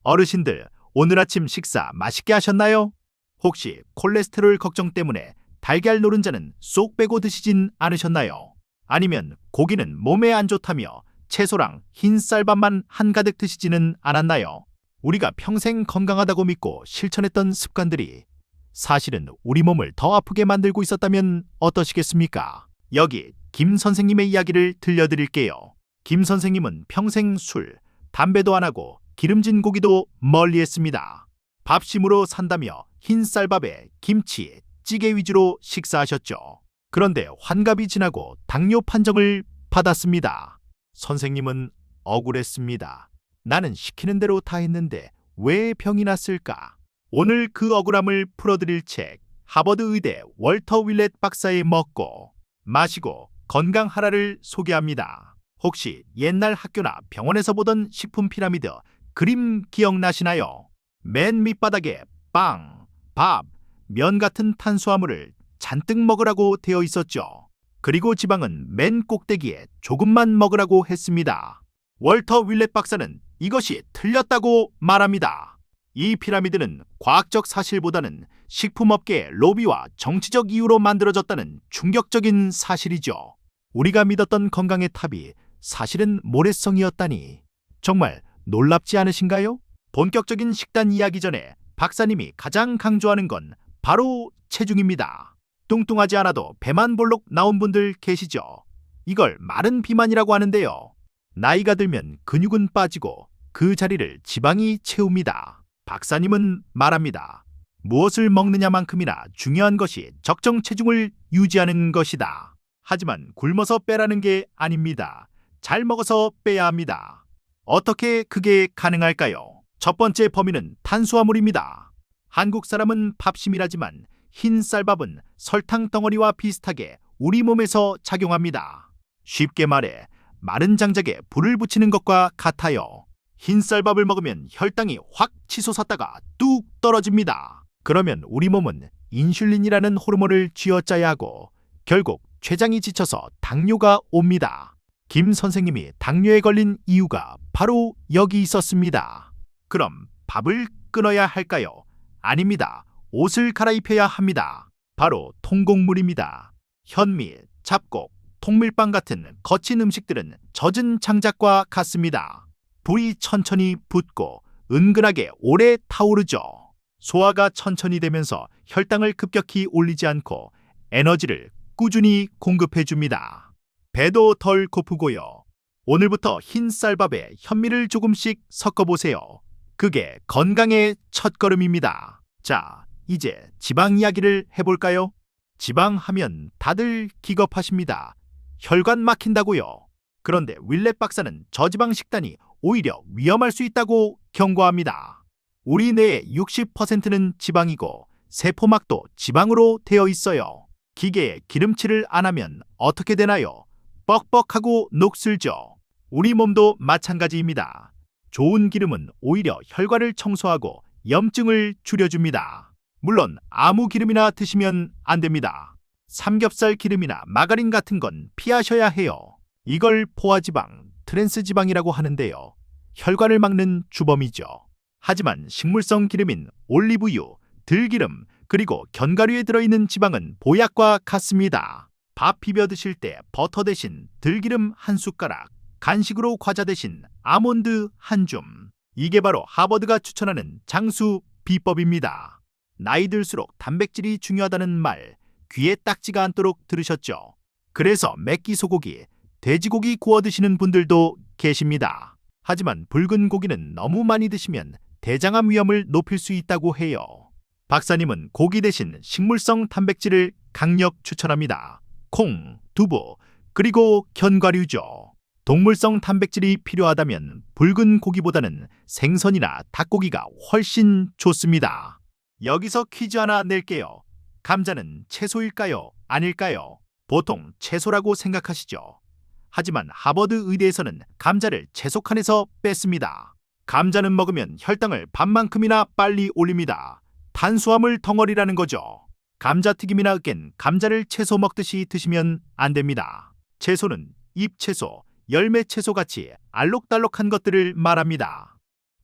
어르신들, 오늘 아침 식사 맛있게 하셨나요? 혹시 콜레스테롤 걱정 때문에 달걀 노른자는 쏙 빼고 드시진 않으셨나요? 아니면 고기는 몸에 안 좋다며 채소랑 흰 쌀밥만 한가득 드시지는 않았나요? 우리가 평생 건강하다고 믿고 실천했던 습관들이 사실은 우리 몸을 더 아프게 만들고 있었다면 어떠시겠습니까? 여기 김 선생님의 이야기를 들려드릴게요. 김 선생님은 평생 술, 담배도 안 하고 기름진 고기도 멀리했습니다. 밥심으로 산다며 흰 쌀밥에 김치, 찌개 위주로 식사하셨죠. 그런데 환갑이 지나고 당뇨 판정을 받았습니다. 선생님은 억울했습니다. 나는 시키는 대로 다 했는데 왜 병이 났을까? 오늘 그 억울함을 풀어드릴 책, 하버드 의대 월터 윌렛 박사의 먹고 마시고 건강하라를 소개합니다. 혹시 옛날 학교나 병원에서 보던 식품 피라미드 그림 기억나시나요? 맨 밑바닥에 빵, 밥, 면 같은 탄수화물을 잔뜩 먹으라고 되어 있었죠. 그리고 지방은 맨 꼭대기에 조금만 먹으라고 했습니다. 월터 윌렛 박사는 이것이 틀렸다고 말합니다. 이 피라미드는 과학적 사실보다는 식품업계의 로비와 정치적 이유로 만들어졌다는 충격적인 사실이죠. 우리가 믿었던 건강의 탑이 사실은 모래성이었다니 정말 놀랍지 않으신가요? 본격적인 식단 이야기 전에 박사님이 가장 강조하는 건 바로 체중입니다. 뚱뚱하지 않아도 배만 볼록 나온 분들 계시죠? 이걸 마른 비만이라고 하는데요. 나이가 들면 근육은 빠지고 그 자리를 지방이 채웁니다. 박사님은 말합니다. 무엇을 먹느냐만큼이나 중요한 것이 적정 체중을 유지하는 것이다. 하지만 굶어서 빼라는 게 아닙니다. 잘 먹어서 빼야 합니다. 어떻게 그게 가능할까요? 첫 번째 범위는 탄수화물입니다. 한국 사람은 밥심이라지만 흰 쌀밥은 설탕 덩어리와 비슷하게 우리 몸에서 작용합니다. 쉽게 말해 마른 장작에 불을 붙이는 것과 같아요. 흰 쌀밥을 먹으면 혈당이 확 치솟았다가 뚝 떨어집니다. 그러면 우리 몸은 인슐린이라는 호르몬을 쥐어짜야 하고 결국 췌장이 지쳐서 당뇨가 옵니다. 김 선생님이 당뇨에 걸린 이유가 바로 여기 있었습니다. 그럼 밥을 끊어야 할까요? 아닙니다. 옷을 갈아입혀야 합니다. 바로 통곡물입니다. 현미, 잡곡, 통밀빵 같은 거친 음식들은 젖은 장작과 같습니다. 불이 천천히 붙고 은근하게 오래 타오르죠. 소화가 천천히 되면서 혈당을 급격히 올리지 않고 에너지를 꾸준히 공급해줍니다. 배도 덜 고프고요. 오늘부터 흰 쌀밥에 현미를 조금씩 섞어보세요. 그게 건강의 첫걸음입니다. 자, 이제 지방 이야기를 해볼까요? 지방 하면 다들 기겁하십니다. 혈관 막힌다고요. 그런데 윌렛 박사는 저지방 식단이 오히려 위험할 수 있다고 경고합니다. 우리 뇌의 60%는 지방이고 세포막도 지방으로 되어 있어요. 기계에 기름칠을 안 하면 어떻게 되나요? 뻑뻑하고 녹슬죠. 우리 몸도 마찬가지입니다. 좋은 기름은 오히려 혈관을 청소하고 염증을 줄여줍니다. 물론 아무 기름이나 드시면 안 됩니다. 삼겹살 기름이나 마가린 같은 건 피하셔야 해요. 이걸 포화지방, 트랜스지방이라고 하는데요. 혈관을 막는 주범이죠. 하지만 식물성 기름인 올리브유, 들기름, 그리고 견과류에 들어있는 지방은 보약과 같습니다. 밥 비벼 드실 때 버터 대신 들기름 한 숟가락, 간식으로 과자 대신 아몬드 한 줌. 이게 바로 하버드가 추천하는 장수 비법입니다. 나이 들수록 단백질이 중요하다는 말 귀에 딱지가 않도록 들으셨죠? 그래서 맵기 소고기, 돼지고기 구워 드시는 분들도 계십니다. 하지만 붉은 고기는 너무 많이 드시면 대장암 위험을 높일 수 있다고 해요. 박사님은 고기 대신 식물성 단백질을 강력 추천합니다. 콩, 두부, 그리고 견과류죠. 동물성 단백질이 필요하다면 붉은 고기보다는 생선이나 닭고기가 훨씬 좋습니다. 여기서 퀴즈 하나 낼게요. 감자는 채소일까요? 아닐까요? 보통 채소라고 생각하시죠. 하지만 하버드 의대에서는 감자를 채소 칸에서 뺐습니다. 감자는 먹으면 혈당을 반만큼이나 빨리 올립니다. 탄수화물 덩어리라는 거죠. 감자튀김이나 으깬 감자를 채소 먹듯이 드시면 안 됩니다. 채소는 잎채소, 열매채소 같이 알록달록한 것들을 말합니다.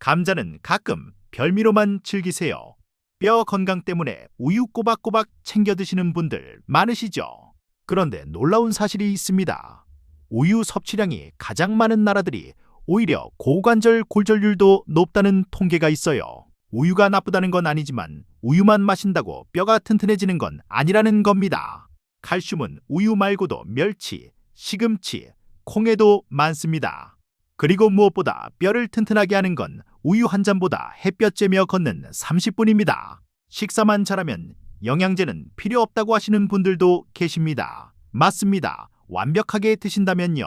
감자는 가끔 별미로만 즐기세요. 뼈 건강 때문에 우유 꼬박꼬박 챙겨 드시는 분들 많으시죠? 그런데 놀라운 사실이 있습니다. 우유 섭취량이 가장 많은 나라들이 오히려 고관절 골절률도 높다는 통계가 있어요. 우유가 나쁘다는 건 아니지만 우유만 마신다고 뼈가 튼튼해지는 건 아니라는 겁니다. 칼슘은 우유 말고도 멸치, 시금치, 콩에도 많습니다. 그리고 무엇보다 뼈를 튼튼하게 하는 건 우유 한 잔보다 햇볕 쬐며 걷는 30분입니다. 식사만 잘하면 영양제는 필요 없다고 하시는 분들도 계십니다. 맞습니다. 완벽하게 드신다면요.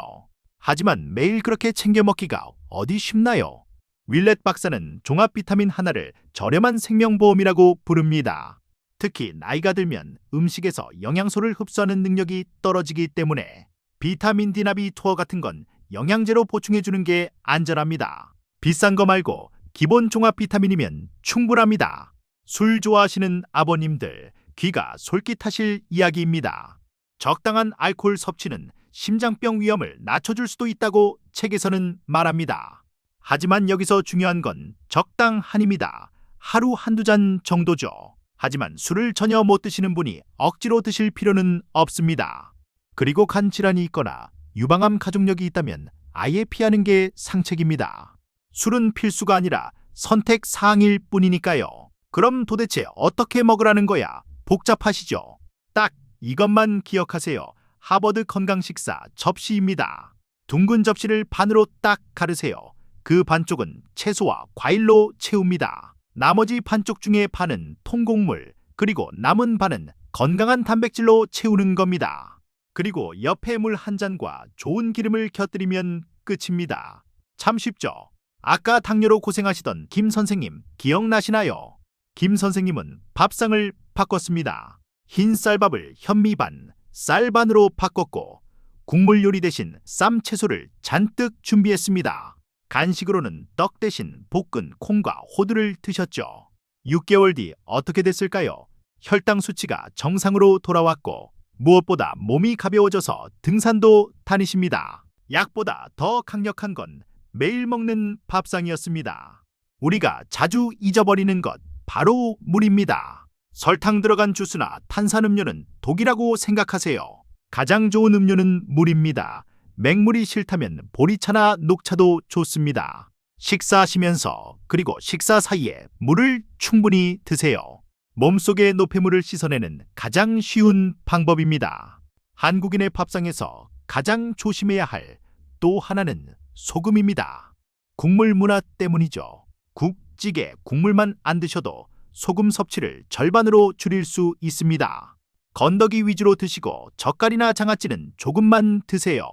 하지만 매일 그렇게 챙겨 먹기가 어디 쉽나요? 윌렛 박사는 종합 비타민 하나를 저렴한 생명보험이라고 부릅니다. 특히 나이가 들면 음식에서 영양소를 흡수하는 능력이 떨어지기 때문에 비타민 D나 B12 같은 건 영양제로 보충해주는 게 안전합니다. 비싼 거 말고 기본 종합 비타민이면 충분합니다. 술 좋아하시는 아버님들, 귀가 솔깃하실 이야기입니다. 적당한 알코올 섭취는 심장병 위험을 낮춰줄 수도 있다고 책에서는 말합니다. 하지만 여기서 중요한 건 적당한입니다. 하루 한두 잔 정도죠. 하지만 술을 전혀 못 드시는 분이 억지로 드실 필요는 없습니다. 그리고 간 질환이 있거나 유방암 가족력이 있다면 아예 피하는 게 상책입니다. 술은 필수가 아니라 선택 사항일 뿐이니까요. 그럼 도대체 어떻게 먹으라는 거야? 복잡하시죠? 딱 이것만 기억하세요. 하버드 건강 식사 접시입니다. 둥근 접시를 반으로 딱 가르세요. 그 반쪽은 채소와 과일로 채웁니다. 나머지 반쪽 중에 반은 통곡물, 그리고 남은 반은 건강한 단백질로 채우는 겁니다. 그리고 옆에 물 한 잔과 좋은 기름을 곁들이면 끝입니다. 참 쉽죠? 아까 당뇨로 고생하시던 김 선생님 기억나시나요? 김 선생님은 밥상을 바꿨습니다. 흰 쌀밥을 현미 반, 쌀 반으로 바꿨고 국물 요리 대신 쌈 채소를 잔뜩 준비했습니다. 간식으로는 떡 대신 볶은 콩과 호두를 드셨죠. 6개월 뒤 어떻게 됐을까요? 혈당 수치가 정상으로 돌아왔고 무엇보다 몸이 가벼워져서 등산도 다니십니다. 약보다 더 강력한 건 매일 먹는 밥상이었습니다. 우리가 자주 잊어버리는 것 바로 물입니다. 설탕 들어간 주스나 탄산음료는 독이라고 생각하세요. 가장 좋은 음료는 물입니다. 맹물이 싫다면 보리차나 녹차도 좋습니다. 식사하시면서 그리고 식사 사이에 물을 충분히 드세요. 몸속의 노폐물을 씻어내는 가장 쉬운 방법입니다. 한국인의 밥상에서 가장 조심해야 할 또 하나는 소금입니다. 국물 문화 때문이죠. 국, 찌개, 국물만 안 드셔도 소금 섭취를 절반으로 줄일 수 있습니다. 건더기 위주로 드시고 젓갈이나 장아찌는 조금만 드세요.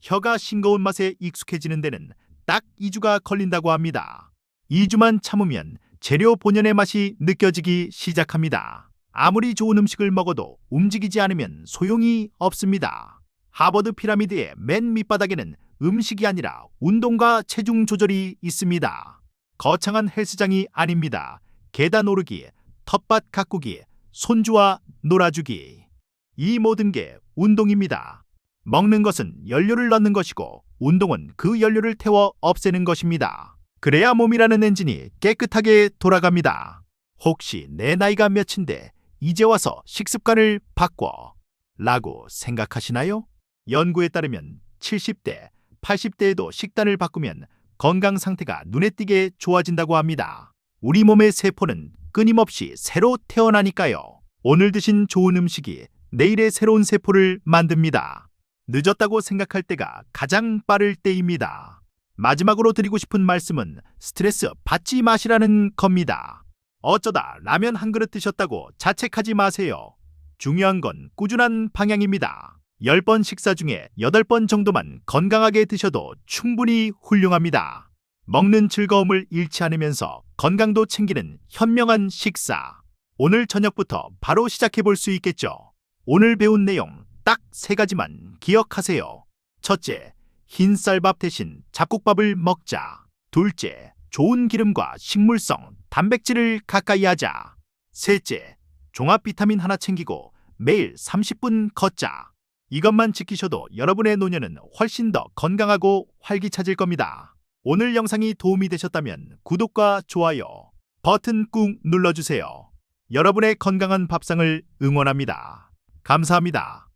혀가 싱거운 맛에 익숙해지는 데는 딱 2주가 걸린다고 합니다. 2주만 참으면 재료 본연의 맛이 느껴지기 시작합니다. 아무리 좋은 음식을 먹어도 움직이지 않으면 소용이 없습니다. 하버드 피라미드의 맨 밑바닥에는 음식이 아니라 운동과 체중 조절이 있습니다. 거창한 헬스장이 아닙니다. 계단 오르기, 텃밭 가꾸기, 손주와 놀아주기. 이 모든 게 운동입니다. 먹는 것은 연료를 넣는 것이고 운동은 그 연료를 태워 없애는 것입니다. 그래야 몸이라는 엔진이 깨끗하게 돌아갑니다. 혹시 내 나이가 몇인데 이제 와서 식습관을 바꿔 라고 생각하시나요? 연구에 따르면 70대, 80대에도 식단을 바꾸면 건강 상태가 눈에 띄게 좋아진다고 합니다. 우리 몸의 세포는 끊임없이 새로 태어나니까요. 오늘 드신 좋은 음식이 내일의 새로운 세포를 만듭니다. 늦었다고 생각할 때가 가장 빠를 때입니다. 마지막으로 드리고 싶은 말씀은 스트레스 받지 마시라는 겁니다. 어쩌다 라면 한 그릇 드셨다고 자책하지 마세요. 중요한 건 꾸준한 방향입니다. 10번 식사 중에 8번 정도만 건강하게 드셔도 충분히 훌륭합니다. 먹는 즐거움을 잃지 않으면서 건강도 챙기는 현명한 식사. 오늘 저녁부터 바로 시작해 볼 수 있겠죠. 오늘 배운 내용 딱 3가지만 기억하세요. 첫째, 흰 쌀밥 대신 잡곡밥을 먹자. 둘째, 좋은 기름과 식물성, 단백질을 가까이 하자. 셋째, 종합 비타민 하나 챙기고 매일 30분 걷자. 이것만 지키셔도 여러분의 노년은 훨씬 더 건강하고 활기차질 겁니다. 오늘 영상이 도움이 되셨다면 구독과 좋아요 버튼 꾹 눌러주세요. 여러분의 건강한 밥상을 응원합니다. 감사합니다.